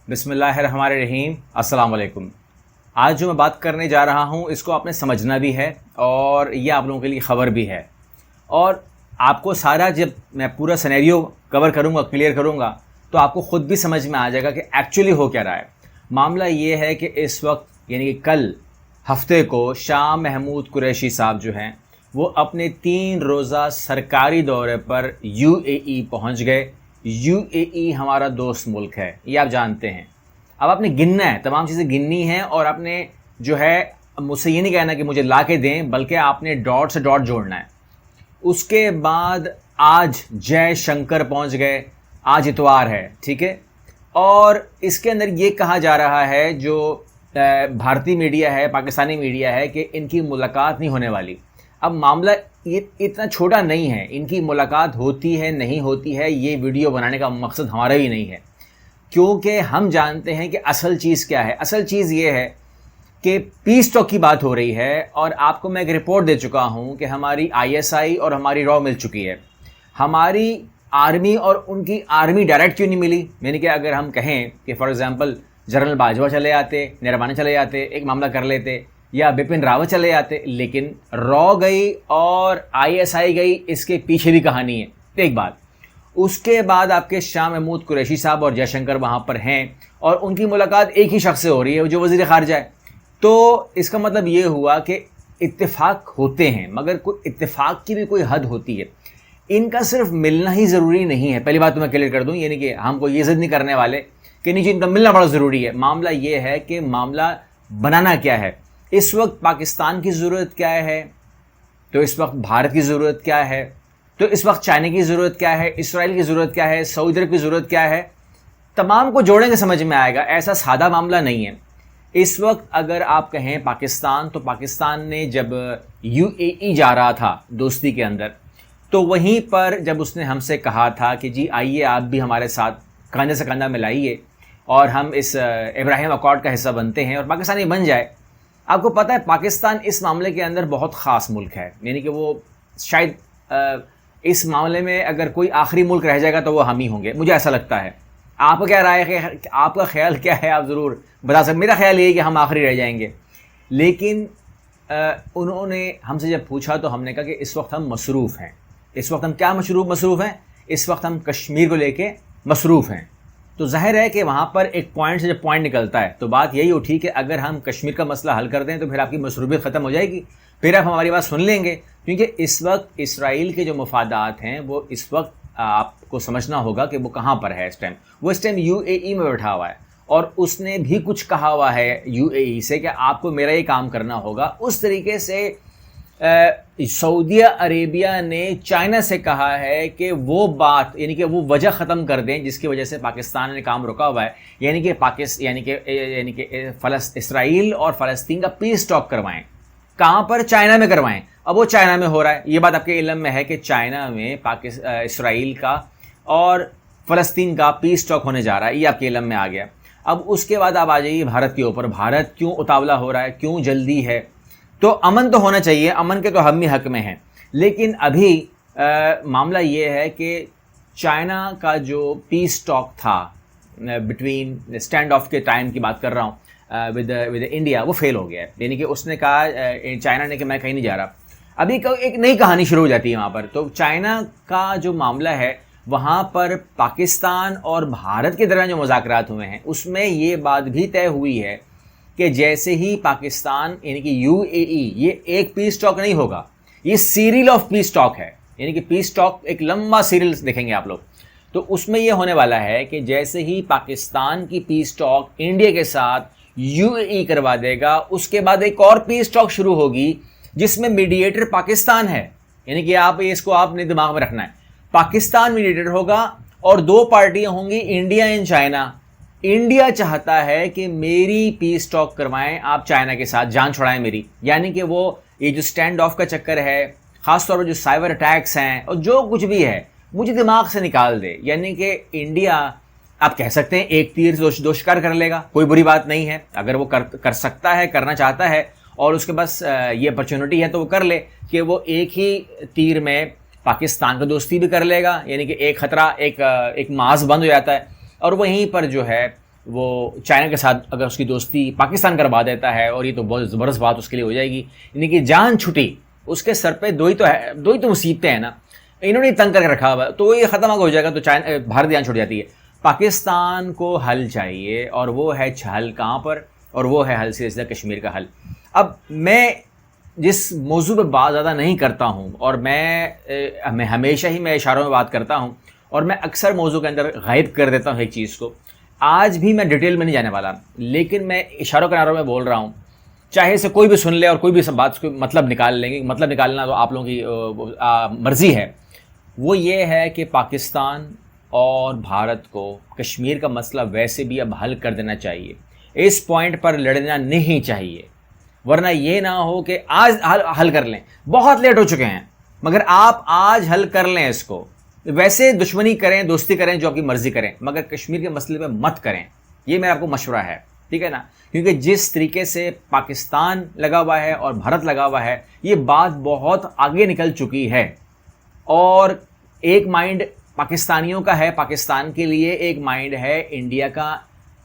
बिस्मिल्लाहिर्रहमानिर्रहीम। अस्सलाम वालेकुम। आज जो मैं बात करने जा रहा हूँ इसको आपने समझना भी है और ये आप लोगों के लिए ख़बर भी है। और आपको सारा जब मैं पूरा सिनेरियो कवर करूँगा, क्लियर करूँगा, तो आपको ख़ुद भी समझ में आ जाएगा कि एक्चुअली हो क्या रहा है। मामला ये है कि इस वक्त यानी कि कल हफ्ते को शाह महमूद कुरैशी साहब जो हैं वो अपने 3 रोज़ा सरकारी दौरे पर UAE पहुँच गए। UAE हमारा दोस्त मुल्क है, ये आप जानते हैं। अब आपने गिनना है, तमाम चीज़ें गिननी हैं और आपने जो है मुझसे ये नहीं कहना कि मुझे ला के दें, बल्कि आपने डॉट से डॉट जोड़ना है। उसके बाद आज जय शंकर पहुंच गए, आज इतवार है, ठीक है। और इसके अंदर ये कहा जा रहा है, जो भारतीय मीडिया है, पाकिस्तानी मीडिया है, कि इनकी मुलाकात नहीं होने वाली। अब मामला ये इतना छोटा नहीं है, इनकी मुलाकात होती है नहीं होती है ये वीडियो बनाने का मकसद हमारा भी नहीं है, क्योंकि हम जानते हैं कि असल चीज़ क्या है। असल चीज़ ये है कि पीस टॉक की बात हो रही है और आपको मैं एक रिपोर्ट दे चुका हूँ कि हमारी ISI और हमारी रॉ मिल चुकी है। हमारी आर्मी और उनकी आर्मी डायरेक्ट क्यों नहीं मिली? यानी कि अगर हम कहें कि फॉर एग्ज़ाम्पल जनरल बाजवा चले आते, नरवाने चले जाते, एक मामला कर लेते, या बिपिन रावत चले जाते, लेकिन रॉ गई और ISI गई, इसके पीछे भी कहानी है। एक बात, उसके बाद आपके शाह महमूद कुरैशी साहब और जयशंकर वहाँ पर हैं और उनकी मुलाकात एक ही शख्स से हो रही है, जो वज़ीर ख़ारिजा है। तो इसका मतलब ये हुआ कि इत्तेफाक होते हैं, मगर कोई इत्तेफाक की भी कोई हद होती है। इनका सिर्फ मिलना ही ज़रूरी नहीं है, पहली बात तो मैं क्लियर कर दूँ, यानी कि हमको ये ज़िद नहीं करने वाले कि नहीं जी इनका मिलना बड़ा ज़रूरी है। मामला ये है कि मामला बनाना क्या है। इस वक्त पाकिस्तान की ज़रूरत क्या है, तो इस वक्त भारत की ज़रूरत क्या है, तो इस वक्त चाइना की ज़रूरत क्या है, इसराइल की ज़रूरत क्या है, सऊदी अरब की ज़रूरत क्या है, तमाम को जोड़ेंगे समझ में आएगा। ऐसा सादा मामला नहीं है। इस वक्त अगर आप कहें पाकिस्तान, तो पाकिस्तान ने जब UAE जा रहा था दोस्ती के अंदर, तो वहीं पर जब उसने हमसे कहा था कि जी आइए आप भी हमारे साथ कंधे से कंधा मिलाइए और हम इस इब्राहिम अकॉर्ड का हिस्सा बनते हैं और पाकिस्तान ये बन जाए। आपको पता है पाकिस्तान इस मामले के अंदर बहुत ख़ास मुल्क है, यानी कि वो शायद इस मामले में अगर कोई आखिरी मुल्क रह जाएगा तो वो हम ही होंगे, मुझे ऐसा लगता है। आपका क्या राय है, आपका ख्याल क्या है, आप ज़रूर बता सकते। मेरा ख्याल ये है कि हम आखिरी रह जाएंगे। लेकिन उन्होंने हमसे जब पूछा तो हमने कहा कि इस वक्त हम मसरूफ़ हैं। इस वक्त हम क्या मसरूफ़ हैं? इस वक्त हम कश्मीर को लेके मसरूफ़ हैं। तो ज़ाहिर है कि वहाँ पर एक पॉइंट से जब पॉइंट निकलता है तो बात यही उठी कि अगर हम कश्मीर का मसला हल कर दें तो फिर आपकी मसरूफियत ख़त्म हो जाएगी, फिर आप हमारी बात सुन लेंगे। क्योंकि इस वक्त इसराइल के जो मफादात हैं वो इस वक्त आपको समझना होगा कि वो कहाँ पर है इस टाइम। वो इस टाइम UAE में बैठा हुआ है और उसने भी कुछ कहा हुआ है UAE से कि आपको मेरा ये काम करना होगा। उस तरीके से सऊदी अरेबिया ने चाइना से कहा है कि वो बात यानी कि वो वजह ख़त्म कर दें जिसकी वजह से पाकिस्तान ने काम रोका हुआ है, यानी कि इसराइल और फ़लस्तीन का पीस टॉक करवाएं। कहाँ पर? चाइना में करवाएं। अब वो चाइना में हो रहा है, ये बात आपके इल्म में है कि चाइना में इसराइल का और फ़लस्तीन का पीस टॉक होने जा रहा है, ये आपके इल्म में आ गया। अब उसके बाद आप आ जाइए भारत के ऊपर। भारत क्यों उतावला हो रहा है, क्यों जल्दी है? तो अमन तो होना चाहिए, अमन के तो हम ही हक में हैं। लेकिन अभी मामला ये है कि चाइना का जो पीस टॉक था बिटवीन स्टैंड ऑफ के टाइम की बात कर रहा हूँ विद इंडिया, वो फेल हो गया है। यानी कि उसने कहा चाइना ने कि मैं कहीं नहीं जा रहा। अभी एक नई कहानी शुरू हो जाती है वहाँ पर। तो चाइना का जो मामला है वहाँ पर पाकिस्तान और भारत के दरमियान जो मुज़ाकरात हुए हैं उसमें ये बात भी तय हुई है कि जैसे ही पाकिस्तान यानी कि UAE, ये एक पीस टॉक नहीं होगा, ये सीरियल ऑफ पीस टॉक है। यानी कि पीस टॉक एक लंबा सीरियल देखेंगे आप लोग। तो उसमें ये होने वाला है कि जैसे ही पाकिस्तान की पीस टॉक इंडिया के साथ UAE करवा देगा, उसके बाद एक और पीस टॉक शुरू होगी जिसमें मीडिएटर पाकिस्तान है। यानी कि आप इसको आपने दिमाग में रखना है, पाकिस्तान मीडिएटर होगा और 2 पार्टियां होंगी, इंडिया एंड चाइना। इंडिया चाहता है कि मेरी पीस टॉक करवाएं आप चाइना के साथ, जान छुड़ाएं मेरी। यानी कि वो ये जो स्टैंड ऑफ का चक्कर है, ख़ासतौर पर जो साइबर अटैक्स हैं और जो कुछ भी है, मुझे दिमाग से निकाल दे। यानी कि इंडिया, आप कह सकते हैं एक तीर से 2 शिकार कर लेगा, कोई बुरी बात नहीं है। अगर वो कर सकता है, करना चाहता है और उसके पास ये अपॉर्चुनिटी है तो वो कर ले कि वो एक ही तीर में पाकिस्तान का दोस्ती भी कर लेगा। यानी कि एक ख़तरा, एक मास बंद हो जाता है और वहीं पर जो है वो चाइना के साथ अगर उसकी दोस्ती पाकिस्तान करवा देता है, और ये तो बहुत ज़बरदस्त बात उसके लिए हो जाएगी, यानी कि जान छुटी, उसके सर पे दो ही तो मुसीबतें हैं ना, इन्होंने तंग करके रखा हुआ, तो ये ख़त्म हो जाएगा, तो चाइना भारत जान छुट जाती है। पाकिस्तान को हल चाहिए, और वो है हल कहाँ पर, और वो है हल सीधा कश्मीर का हल। अब मैं जिस मौजू पे बात ज़्यादा नहीं करता हूँ, और मैं हमेशा ही मैं इशारों में बात करता हूँ, और मैं अक्सर मौजू के अंदर गायब कर देता हूँ एक चीज़ को। आज भी मैं डिटेल में नहीं जाने वाला, लेकिन मैं इशारों किनारों में बोल रहा हूँ, चाहे इसे कोई भी सुन ले और कोई भी सब बात को मतलब निकाल लेंगे, मतलब निकालना तो आप लोगों की मर्ज़ी है। वो ये है कि पाकिस्तान और भारत को कश्मीर का मसला वैसे भी अब हल कर देना चाहिए, इस पॉइंट पर लड़ना नहीं चाहिए, वरना ये ना हो कि आज हल कर लें, बहुत लेट हो चुके हैं, मगर आप आज हल कर लें इसको। वैसे दुश्मनी करें, दोस्ती करें, जो आपकी मर्जी करें, मगर कश्मीर के मसले पे मत करें, ये मेरा आपको मशवरा है, ठीक है ना। क्योंकि जिस तरीके से पाकिस्तान लगा हुआ है और भारत लगा हुआ है, ये बात बहुत आगे निकल चुकी है, और एक माइंड पाकिस्तानियों का है पाकिस्तान के लिए, एक माइंड है इंडिया का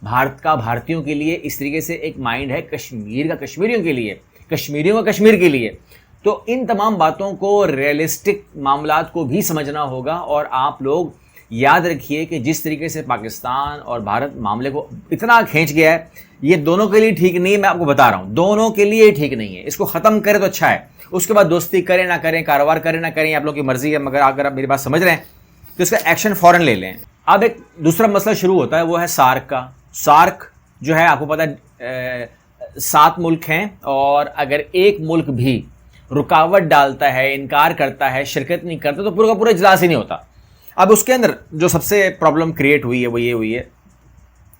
भारत का भारतीयों के लिए, इस तरीके से एक माइंड है कश्मीर का कश्मीरियों के लिए, कश्मीरियों का कश्मीर के लिए। तो इन तमाम बातों को, रियलिस्टिक मामलात को भी समझना होगा, और आप लोग याद रखिए कि जिस तरीके से पाकिस्तान और भारत मामले को इतना खींच गया है, ये दोनों के लिए ठीक नहीं है, मैं आपको बता रहा हूँ, दोनों के लिए ठीक नहीं है। इसको ख़त्म करें तो अच्छा है, उसके बाद दोस्ती करें ना करें, कारोबार करें ना करें, आप लोग की मर्जी है, मगर अगर आप मेरी बात समझ रहे हैं तो इसका एक्शन फ़ौरन ले लें। अब एक दूसरा मसला शुरू होता है, वो है सार्क का। सार्क जो है, आपको पता है 7 मुल्क हैं, और अगर एक मुल्क भी रुकावट डालता है, इनकार करता है, शिरकत नहीं करता, तो पूरा का पूरा इजलास ही नहीं होता। अब उसके अंदर जो सबसे प्रॉब्लम क्रिएट हुई है वो ये हुई है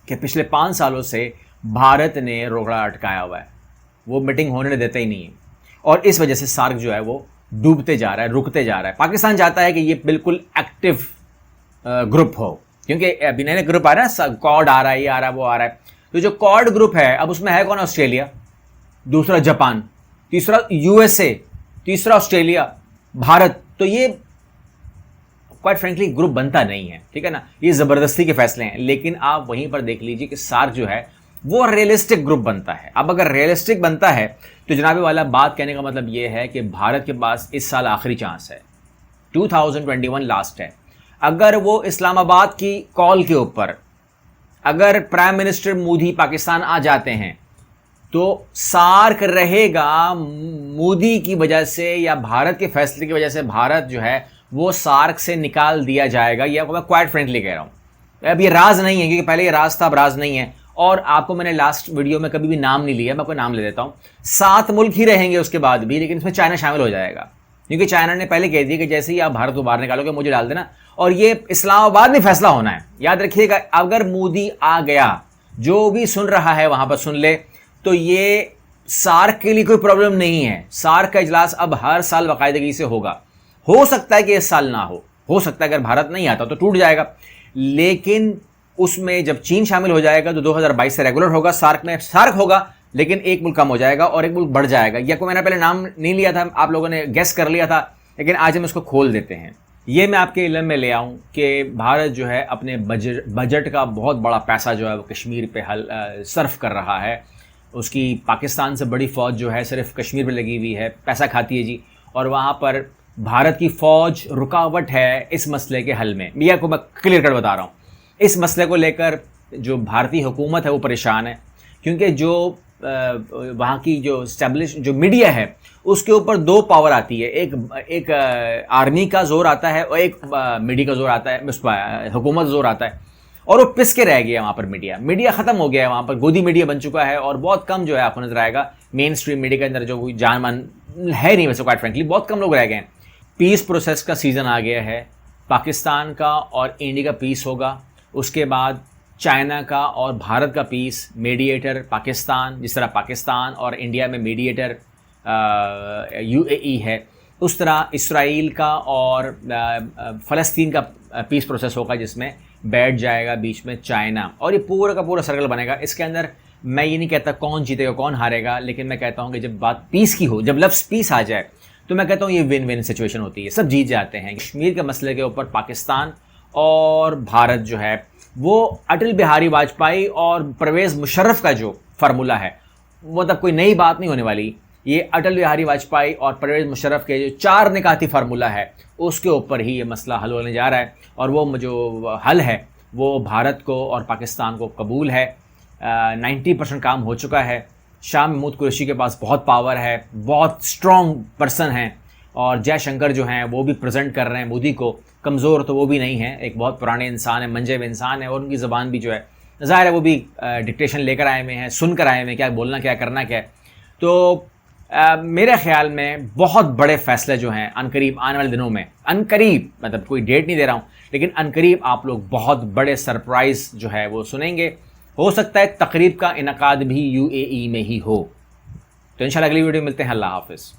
कि पिछले 5 सालों से भारत ने रोकड़ा अटकाया हुआ है, वो मीटिंग होने देता ही नहीं है, और इस वजह से सार्क जो है वो डूबते जा रहा है, रुकते जा रहा है। पाकिस्तान चाहता है कि ये बिल्कुल एक्टिव ग्रुप हो, क्योंकि अभी नए ग्रुप आ रहा है, क्वाड आ रहा है, ये आ रहा है, वो आ रहा है। तो जो क्वाड ग्रुप है, अब उसमें है कौन? ऑस्ट्रेलिया, दूसरा जापान, तीसरा यूएसए, तीसरा ऑस्ट्रेलिया, भारत। तो ये क्वाइट फ्रेंकली ग्रुप बनता नहीं है, ठीक है ना, ये ज़बरदस्ती के फैसले हैं। लेकिन आप वहीं पर देख लीजिए कि सार्क जो है वो रियलिस्टिक ग्रुप बनता है। अब अगर रियलिस्टिक बनता है तो जनाबे वाला, बात कहने का मतलब ये है कि भारत के पास इस साल आखिरी चांस है, 2021 लास्ट है। अगर वो इस्लामाबाद की कॉल के ऊपर, अगर प्राइम मिनिस्टर मोदी पाकिस्तान आ जाते हैं, तो सार्क रहेगा मोदी की वजह से या भारत के फैसले की वजह से, भारत जो है वो सार्क से निकाल दिया जाएगा। ये मैं क्वाइट फ्रेंकली कह रहा हूँ, अब ये राज नहीं है, क्योंकि पहले ये राज था, अब राज नहीं है। और आपको मैंने लास्ट वीडियो में कभी भी नाम नहीं लिया, मैं आपको नाम ले देता हूँ। 7 मुल्क ही रहेंगे उसके बाद भी, लेकिन इसमें चाइना शामिल हो जाएगा, क्योंकि चाइना ने पहले कह दिया कि जैसे ही आप भारत को बाहर निकालोगे मुझे डाल देना, और ये इस्लामाबाद में फैसला होना है। याद रखिएगा, अगर मोदी आ गया, जो भी सुन रहा है वहां पर सुन ले, तो ये सार्क के लिए कोई प्रॉब्लम नहीं है। सार्क का इजलास अब हर साल बाकायदगी से होगा। हो सकता है कि इस साल ना हो सकता है अगर भारत नहीं आता तो टूट जाएगा, लेकिन उसमें जब चीन शामिल हो जाएगा तो 2022 से रेगुलर होगा। सार्क में सार्क होगा, लेकिन एक मुल्क कम हो जाएगा और एक मुल्क बढ़ जाएगा। या को मैंने पहले नाम नहीं लिया था, आप लोगों ने गेस कर लिया था, लेकिन आज हम इसको खोल देते हैं। ये मैं आपके इल्म में ले आऊँ कि भारत जो है अपने बजट का बहुत बड़ा पैसा जो है वो कश्मीर पे सर्फ कर रहा है। उसकी पाकिस्तान से बड़ी फ़ौज जो है सिर्फ कश्मीर पे लगी हुई है, पैसा खाती है जी, और वहाँ पर भारत की फ़ौज रुकावट है इस मसले के हल में। ये आपको मैं क्लियर कट बता रहा हूँ। इस मसले को लेकर जो भारतीय हुकूमत है वो परेशान है, क्योंकि जो वहाँ की जो मीडिया है उसके ऊपर 2 पावर आती है, एक आर्मी का जोर आता है और एक मीडिया का जोर आता है, उस पर हुकूमत जोर आता है, और वो पिस के रह गया वहाँ पर। मीडिया ख़त्म हो गया है वहाँ पर, गोदी मीडिया बन चुका है, और बहुत कम जो है आपको नजर आएगा मेन स्ट्रीम मीडिया के अंदर जो कोई जान मान है नहीं, वैसे क्वाइट फ्रेंकली बहुत कम लोग रह गए हैं। पीस प्रोसेस का सीज़न आ गया है, पाकिस्तान का और इंडिया का पीस होगा, उसके बाद चाइना का और भारत का पीस, मीडिएटर पाकिस्तान, जिस तरह पाकिस्तान और इंडिया में मीडिएटर यूएई है, उस तरह इसराइल का और फ़लस्तीन का पीस प्रोसेस होगा, जिसमें बैठ जाएगा बीच में चाइना, और ये पूरा का पूरा सर्कल बनेगा। इसके अंदर मैं ये नहीं कहता कौन जीतेगा कौन हारेगा, लेकिन मैं कहता हूँ कि जब बात पीस की हो, जब लफ्ज़ पीस आ जाए, तो मैं कहता हूँ ये विन विन सिचुएशन होती है, सब जीत जाते हैं। कश्मीर के मसले के ऊपर पाकिस्तान और भारत जो है वो अटल बिहारी वाजपेयी और परवेज़ मुशर्रफ का जो फार्मूला है, मतलब कोई नई बात नहीं होने वाली। ये अटल बिहारी वाजपेयी और परवेज़ मुशर्रफ के जो 4 निकाती फार्मूला है, उसके ऊपर ही ये मसला हल होने जा रहा है। और वो जो हल है वो भारत को और पाकिस्तान को कबूल है। 90% काम हो चुका है। शाह महमूद कुरैशी के पास बहुत पावर है, बहुत स्ट्रॉन्ग पर्सन हैं, और जयशंकर जो हैं वो भी प्रेजेंट कर रहे हैं मोदी को। कमज़ोर तो वो भी नहीं है, एक बहुत पुराने इंसान है, मंजे हुए इंसान है, और उनकी ज़बान भी जो है ज़ाहिर है वो भी डिक्टेशन लेकर आए हुए हैं, सुन कर आए हुए हैं क्या बोलना क्या करना क्या है। तो मेरे ख़्याल में बहुत बड़े फ़ैसले जो हैं अनकरीब आने वाले दिनों में, अनकरीब मतलब कोई डेट नहीं दे रहा हूँ, लेकिन अनकरीब आप लोग बहुत बड़े सरप्राइज़ जो है वो सुनेंगे। हो सकता है तकरीब का इनकाद भी UAE में ही हो। तो इंशाल्लाह अगली वीडियो में मिलते हैं। अल्लाह हाफ़िज़।